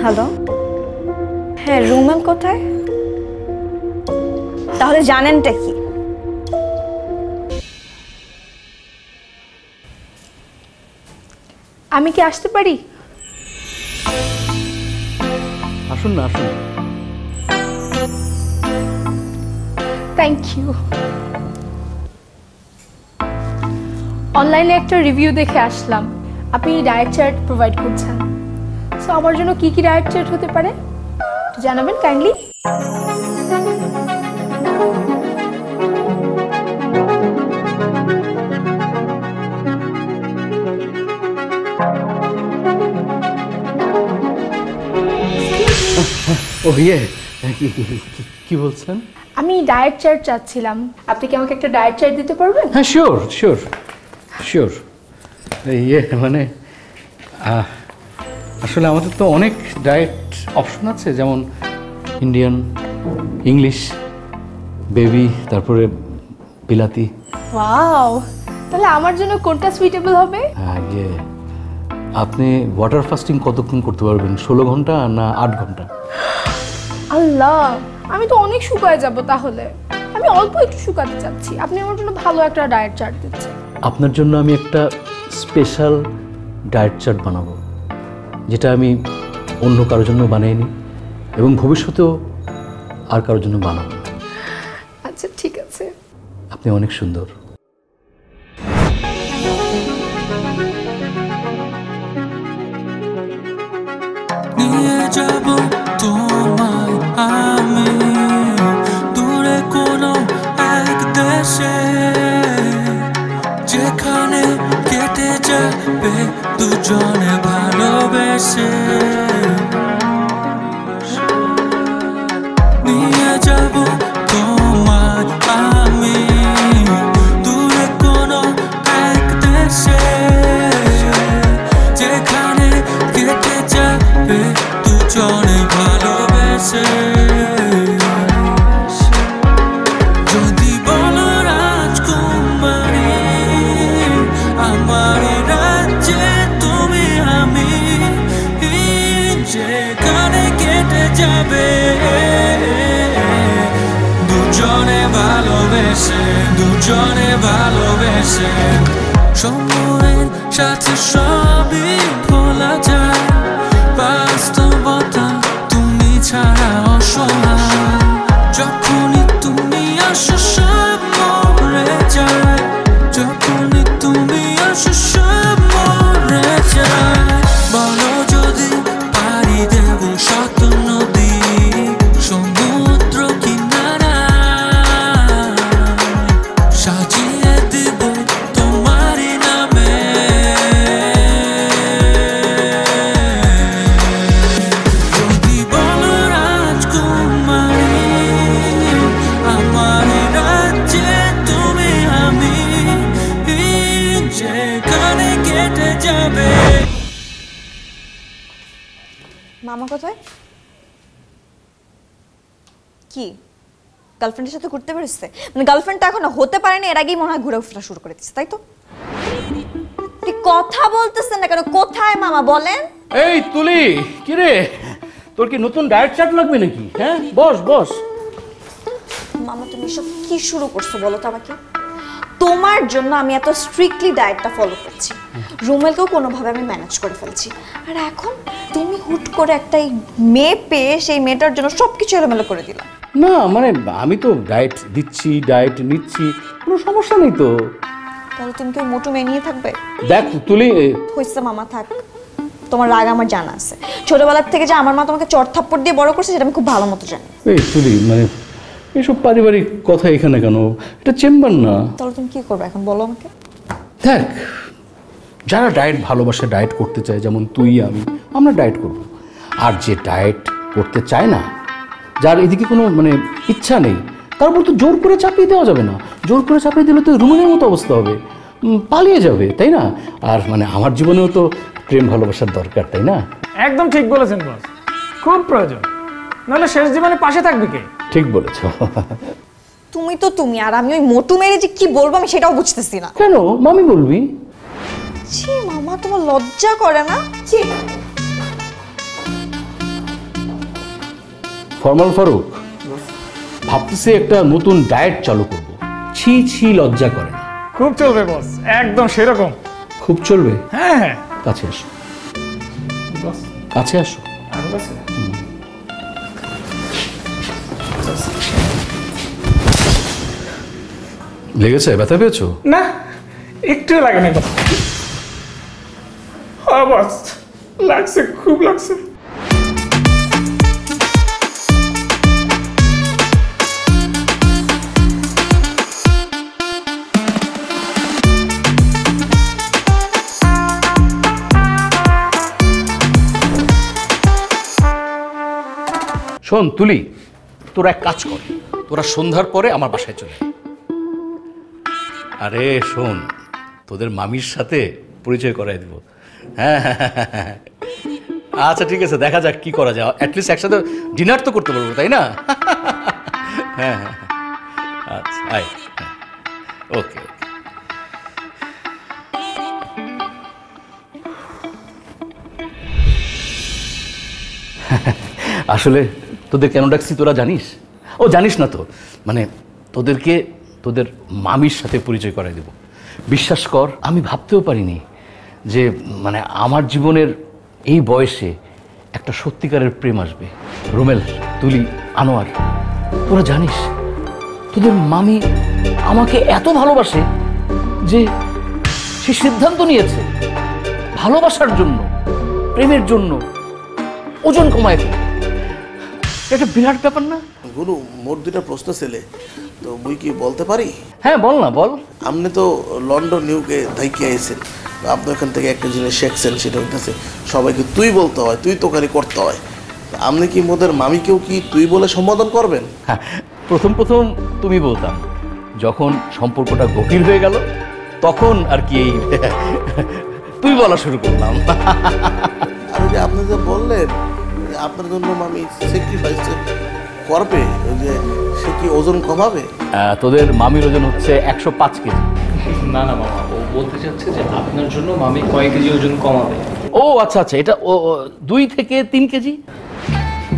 Hello, হ্যাঁ রুমেল কোথায়? তাহলে জানেনটা কি? আমি কি আসতে পারি? আসুন না, আসুন। Thank you. অনলাইনে একটা রিভিউ দেখে আসলাম, আপনি ডায়েট চার্ট প্রোভাইড করছেন। সো আমার জন্য কি কি ডায়েট চার্ট হতে পারে জানাবেন কাইন্ডলি। ও ইয়ে, কি বলছেন? আমি ডায়েট চার্ট চাচ্ছিলাম, আপনি কি আমাকে একটা ডায়েট চার্ট দিতে পারবেন? হ্যাঁ শিওর শিওর শিওর। ইয়ে মানে আসলে আমাদের তো অনেক ডায়েট অপশন আছে, যেমন ইন্ডিয়ান, ইংলিশ, বেবি, তারপরে বিলাতি। ওয়াও, তাহলে আমার জন্য কোনটা সুইটেবল হবে? হ্যাঁ ইয়ে, আপনি ওয়াটার ফাস্টিং কতক্ষণ করতে পারবেন? 16 ঘন্টা না 8 ঘন্টা? আল্লাহ, আমি তো অনেক শুকায় যাব তাহলে। আমি অল্প একটু শুকাতে চাচ্ছি, আপনি আমার জন্য ভালো একটা ডায়েট চার্ট দিচ্ছেন। আপনার জন্য আমি একটা স্পেশাল ডায়েট চার্ট বানাবো, যেটা আমি অন্য কারোর জন্য বানাইনি এবং ভবিষ্যতেও আর কারোর জন্য বানাবো। আচ্ছা ঠিক আছে। আপনি অনেক সুন্দর। নিয়ে যাব তোমায় আমি দূরে কোনো এক দেশে, যেখানে কেটে যাবে দুজনে ভালোবেসে। নিয়ে যাব তোমায় আমি দূরে কোনো এক দেশে, যেখানে কেটে যাবে দুজনে ভালোবেসে। যদি বলো রাজকুমারী, আমার রাজ্যে তুমি আমি, যেখানে কেটে যাবে দুজনে ভালোবেসে, দুজনে ভালোবেসে। সময়ের সাথে সবই ভোলা যায়, বাস্তবতা তুমি ছাড়া অসহায়। যখনই তুমি আসো সব মরে যায়, যখনই তুমি আসো সব মরে যায়। বলো যদি পাড়ি দেব শত নদী, সমুদ্র কিনারা সাজিয়ে দেব তোমারই নামে। যদি বলো রাজকুমারী, আমার রাজ্যে তুমি আমি, যেখানে কেটে যাবে। মামা কোথায়? কি গার্লফ্রেন্ডের সাথে ঘুরতে বেরোচ্ছে? মানে গার্লফ্রেন্ডটা এখনো হতে পারেনি, এর আগেই মনে হয় ঘুরে ফেরা শুরু করে দিচ্ছে, তাই তো? ঠিক কথা বলতেছেন না কেন? কোথায় মামা বলেন? এই তুলি, কি রে, তোর কি নতুন ডায়েট চার্ট লাগবে নাকি? হ্যাঁ বস বস। মামা তুমি সব কি শুরু করছো বলো তো আমাকে? তোমার জন্য আমি এত স্ট্রিক্টলি ডায়েটটা ফলো করছি, রুমেলকেও কোনোভাবে আমি ম্যানেজ করে ফেলছি, আর এখন তুমি হুট করে একটা মেয়ে পেয়ে সেই মেয়েটার জন্য সবকিছু এলোমেলো করে দিলাম। না মানে আমি তো ডায়েট দিচ্ছি, ডায়েট নিচ্ছি, কোনো সমস্যা নেই তো। তাহলে তুমি কি ওই মোটু মেয়ে নিয়ে থাকবে? দেখ তুলি, হইছে মামা থাক, তোমার রাগ আমার জানা আছে। ছোটবেলার থেকে যে আমার মা তোমাকে চড় থাপ্পড় দিয়ে বড় করছে সেটা আমি খুব ভালো মতো জানি। এই তুলি মানে এসব পারিবারিক কথা এখানে কেন? এটা চেম্বার না। তাহলে তুমি কি করবে এখন বলো আমাকে? দেখ, যারা ডায়েট ভালোবাসে, ডায়েট করতে চায়, যেমন তুই আমি, আমরা ডায়েট করব। আর যে ডায়েট করতে চায় না, যার এদিকে কোনো মানে ইচ্ছা নেই, তারপর তো জোর করে চাপিয়ে দেওয়া যাবে না। জোর করে চাপিয়ে দিলে তো রুমের মতো অবস্থা হবে, পালিয়ে যাবে, তাই না? আর মানে আমার জীবনেও তো প্রেম ভালোবাসার দরকার, তাই না? একদম ঠিক বলেছেন বস, খুব প্রয়োজন, নাহলে শেষ জীবনে পাশে থাকবে কে? ঠিক বলেছো। তুমি তো তুমি, আর আমি ওই মোটু মেরে যে কি বলবো আমি সেটাও বুঝতেছি না। কেন মামি বলবি? ছি মামা, তোমার লজ্জা করে না? ছি ফরমাল ফারুক, ভাবতেছি একটা নতুন ডায়েট চালু করব। ছি ছি, লজ্জা করে না? খুব চলবে বস, একদম সেরকম। খুব চলবে? হ্যাঁ হ্যাঁ কাছে আসো, বস। কাছে আসো। আরো আছে? লেগেছে? ব্যথা পেয়েছো? না, একটু লাগে না বস। হ্যাঁ বস, লাগছে, খুব লাগছে। শোন তুলি, তোরা এক কাজ কর, তোরা সন্ধ্যার পরে আমার বাসায় চলে আয়। আরে শোন, তোদের মামির সাথে পরিচয় করাই দিব। হ্যাঁ, আচ্ছা ঠিক আছে, দেখা যাক কি করা যায়। অ্যাটলিস্ট একসাথে ডিনার তো করতে পারবো, তাই না? হ্যাঁ হ্যাঁ, আচ্ছা আয়। ওকে। আসলে তোদের কেন ডাকছি তোরা জানিস? ও জানিস না তো, মানে তোদেরকে তোদের মামির সাথে পরিচয় করাই দেব। বিশ্বাস কর, আমি ভাবতেও পারিনি যে মানে আমার জীবনের এই বয়সে একটা সত্যিকারের প্রেম আসবে। রুমেল, তুলি, আনোয়ার, তোরা জানিস তোদের মামি আমাকে এত ভালোবাসে যে সে সিদ্ধান্ত নিয়েছে ভালোবাসার জন্য, প্রেমের জন্য ওজন কমায় ফেলে। এটা বিরাট ব্যাপার না? গুরু, মোট দুইটা প্রশ্ন ছেলে তো বই কি বলতে পারি? হ্যাঁ বল না, বল। আপনি তো লন্ডন নিউকে থাইকে আইছেন, আপনি ওখান থেকে একটা জিনিস শিখছেন, সেটা হইতেছে সবাইকে তুই বলতে হয়, তুই তোকারি করতে হয়। আপনি কি মোদের মামিকেও কি তুই বলে সম্বোধন করবেন? হ্যাঁ, প্রথম প্রথম তুমি বলতাম, যখন সম্পর্কটা গভীর হয়ে গেল তখন আর কি তুই বলা শুরু করলাম। আর ওই যে আপনি যে বললেন আপনার জন্য মামি স্যাক্রিফাইস করবে, ওই যে সে কি ওজন কমাবে? তোদের মামির ওজন হচ্ছে 105 কেজি। না না মামা, ও বলতে চাচ্ছে যে আপনার জন্য মামি কয়েক কেজি ওজন কমাবে। ও আচ্ছা আচ্ছা, এটা 2 থেকে 3 কেজি।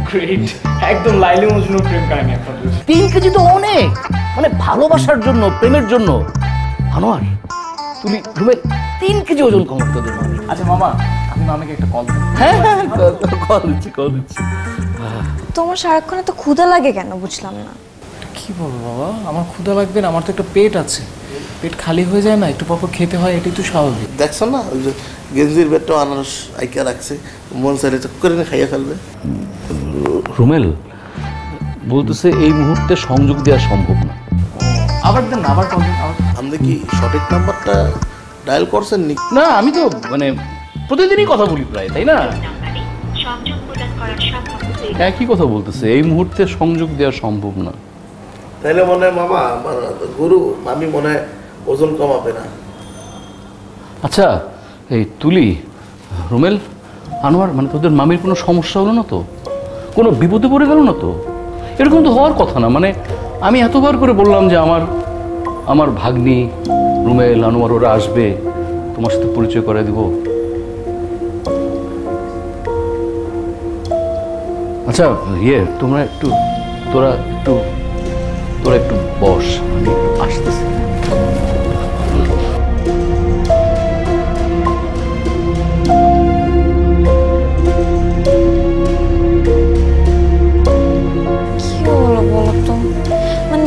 গ্রেট, একদম লাইলি মজনু প্রেম কাহিনী আপনাদের। 3 কেজি তো অনেক, মানে ভালোবাসার জন্য, প্রেমের জন্য। আনোয়ার, তুমি 3 কেজি ওজন কমাবে তোদের মামি। আচ্ছা মামা, আমি মামিকে একটা কল দিই। হ্যাঁ হ্যাঁ, কল দিচ্ছি। তোমার সারাক্ষণ এত ক্ষুধা লাগে কেন বুঝলাম না। কি বলবো বাবা, আমার ক্ষুধা লাগবে না? আমার তো একটা পেট আছে, পেট খালি হয়ে যায় না, একটু পর পর খেতে হয়, এটাই তো স্বাভাবিক। দেখছো না, ওই যে গেঞ্জির বেডটাও আনারস আইকা রাখছে, মন চাইলে চক করে খাইয়া ফেলবে। রুমেল বলতেছে এই মুহূর্তে সংযোগ দেওয়া সম্ভব না। আবার দেন, আবার কল দিন। আপনি কি সঠিক নাম্বারটা ডায়াল করছেন নি? না, আমি তো মানে প্রতিদিনই কথা বলি প্রায়, তাই না? একই কথা বলতেছে, এই মুহূর্তে সংযোগ দেওয়া সম্ভব না। তাইলে মনে হয় মামা আমার গুরু মামি মনে হয় ওজন কমাবে না। আচ্ছা এই তুলি, রুমেল, আনোয়ার, মানে তোদের মামির কোনো সমস্যা হলো না তো? কোনো বিপদে পড়ে গেল না তো? এরকম তো হওয়ার কথা না। মানে আমি এতবার করে বললাম যে আমার ভাগ্নি রুমেল, আনোয়ার ওরা আসবে, তোমার সাথে পরিচয় করে দিব। আচ্ছা তোরা একটু বস, আমি আসতেছি।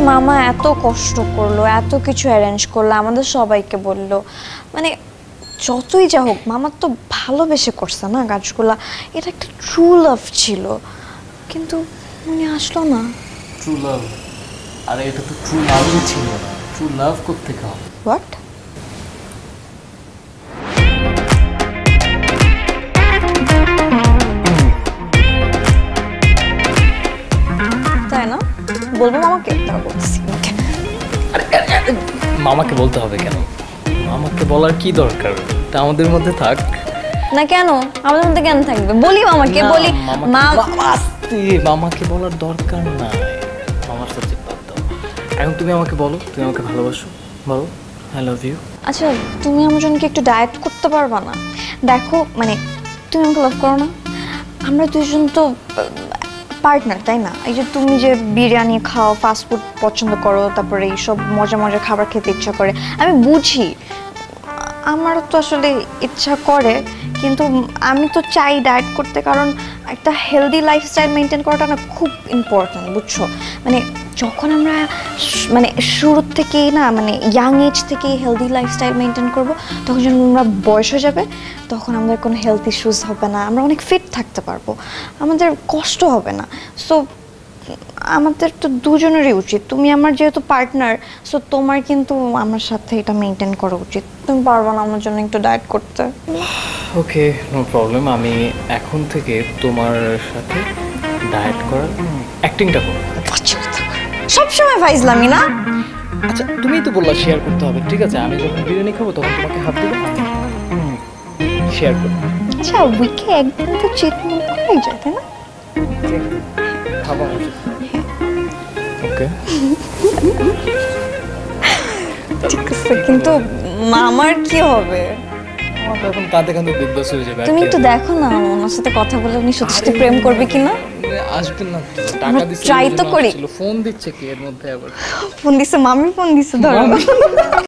মামা এত কষ্ট করলো, এত কিছু অ্যারেঞ্জ করলো, আমাদের সবাইকে বললো, মানে যতই যা হোক মামা তো ভালোবেসে করছে না কাজগুলা, এটা একটা ট্রু লাভ ছিল, কিন্তু উনি আসলো না। True love? আরে এটা তো ট্রু লাভই ছিল না, ট্রু লাভ কোত্থেকে হবে? হোয়াট? তাই না? বলবো মামাকে? তারা বলতেছি মামাকে বলতে হবে কেন? মামাকে বলার কি দরকার? তা আমাদের মধ্যে থাক না। কেন আমাদের মধ্যে কেন থাকবে? বলি মামাকে, বলি মামাকে বলার দরকার নাই। মামার সাবজেক্ট বাদ দাও, এখন তুমি আমাকে বলো, তুমি আমাকে ভালোবাসো, বলো আই লাভ ইউ। আচ্ছা তুমি আমার জন্য কি একটু ডায়েট করতে পারবা না? দেখো মানে তুমি আমাকে লাভ করো না, আমরা দুইজন তো পার্টনার, তাই না? এই যে তুমি যে বিরিয়ানি খাও, ফাস্টফুড পছন্দ করো, তারপরে এইসব মজা মজার খাবার খেতে ইচ্ছা করে, আমি বুঝি, আমারও তো আসলে ইচ্ছা করে, কিন্তু আমি তো চাই ডায়েট করতে, কারণ একটা হেলদি লাইফস্টাইল মেনটেন করাটা না খুব ইম্পর্ট্যান্ট, বুঝছো? মানে যখন আমরা মানে শুরুর থেকেই না, মানে ইয়াং এজ থেকেই হেলদি লাইফস্টাইল মেনটেন করব, তখন যখন আমরা বয়স হয়ে যাবে তখন আমাদের কোনো হেলথ ইস্যুস হবে না, আমরা অনেক ফিট থাকতে পারবো, আমাদের কষ্ট হবে না। সো আমাদের তো দুজনেরই উচিত, তুমি আমার যেহেতু পার্টনার, সো তোমার কিন্তু আমার সাথে এটা মেনটেন করা উচিত। তুমি পারবে না আমার জন্য একটু ডায়েট করতে? ওকে, নো প্রবলেম। আমি এখন থেকে তোমার সাথে ডায়েট করার অ্যাক্টিংটা করব। সবসময় ফাইজলামি না? আচ্ছা, তুমিই তো বললা শেয়ার করতে হবে, ঠিক আছে? আমি যখন বিরিয়ানি খাবো তখন তোমাকে হাত দেবো, শেয়ার করবো। আচ্ছা, উইকে একদিন তো চিট মিট করাই যায়, তাই না? খাবো ওকে। ঠিক আছে, কিন্তু মামার কি হবে? আমার তো এখন কাঁদে কাঁদে বিদ্যাস হয়ে যাবে। তুমি একটু দেখো না ওনার সাথে কথা বলে উনি সত্যি সত্যি প্রেম করবে কিনা। আসবেন না তো, টাকা দিচ্ছে, ট্রাই তো করি। ফোন দিচ্ছে কি এর মধ্যে আবার? ফোন দিছে, মামি ফোন দিছে, ধরো।